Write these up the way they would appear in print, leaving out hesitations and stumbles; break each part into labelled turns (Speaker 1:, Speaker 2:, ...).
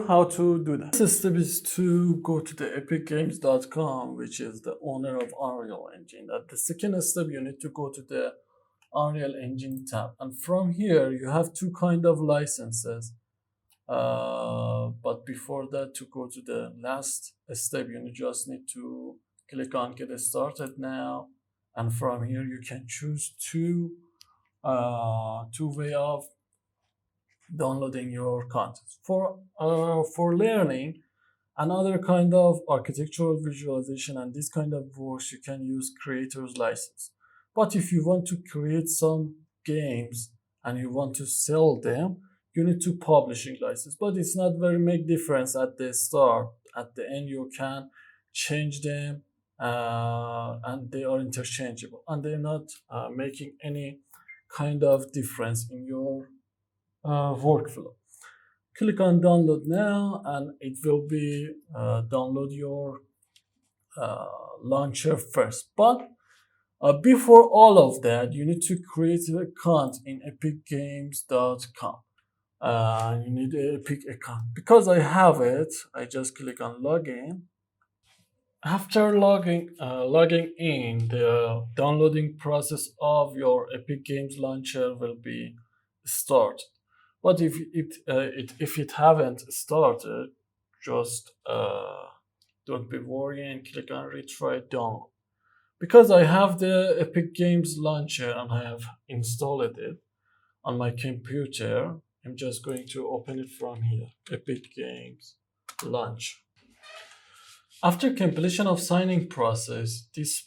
Speaker 1: How to do that. The first step is to go to the epicgames.com, which is the owner of Unreal Engine. At the second step, you need to go to the Unreal Engine tab, and from here you have two kind of licenses. But before that, to go to the last step, you just need to click on Get Started Now, and from here you can choose two way of downloading your content. For learning another kind of architectural visualization and this kind of works, you can use creator's license. But if you want to create some games and you want to sell them, you need to publishing license. But it's not very make difference at the start. At the end, you can change them, and they are interchangeable, and they're not making any kind of difference in your workflow. Click on download now, and it will be download your launcher first. But before all of that, you need to create an account in epicgames.com. You need an Epic account. Because I have it, I just click on login. After logging in, the downloading process of your Epic Games launcher will be started. But if it haven't started, just don't be worried and click on retry download. Because I have the Epic Games launcher and I have installed it on my computer, I'm just going to open it from here. Epic Games launcher. After completion of signing process, this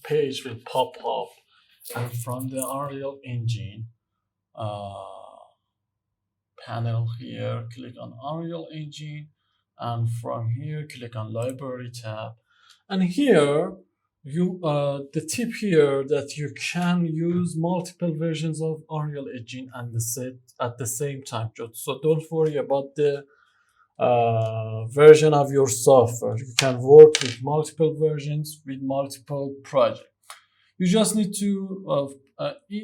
Speaker 1: page will pop up, and from the Unreal Engine panel here, click on Unreal Engine, and from here click on Library tab. And here the tip here that you can use multiple versions of Unreal Engine and the set at the same time. So don't worry about the version of your software. You can work with multiple versions with multiple projects. You just need to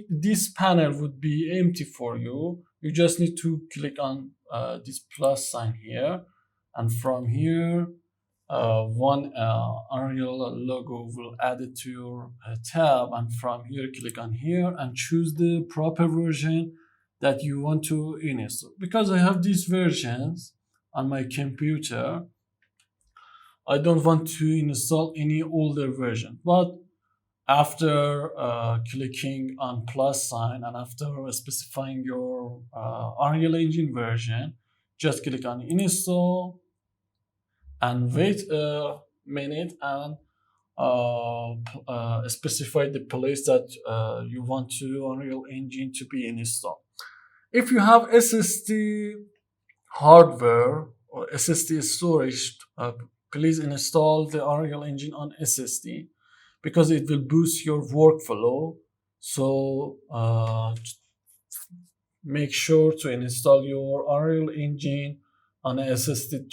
Speaker 1: this panel would be empty for you. You just need to click on this plus sign here, and from here one Unreal logo will add it to your tab, and from here click on here and choose the proper version that you want to install. Because I have these versions on my computer, I don't want to install any older version. But after clicking on plus sign and after specifying your Unreal Engine version, just click on install and wait a minute and specify the place that you want to Unreal Engine to be installed. If you have SSD hardware or SSD storage, please install the Unreal Engine on SSD, because it will boost your workflow. So make sure to install your Unreal Engine on a SSD drive.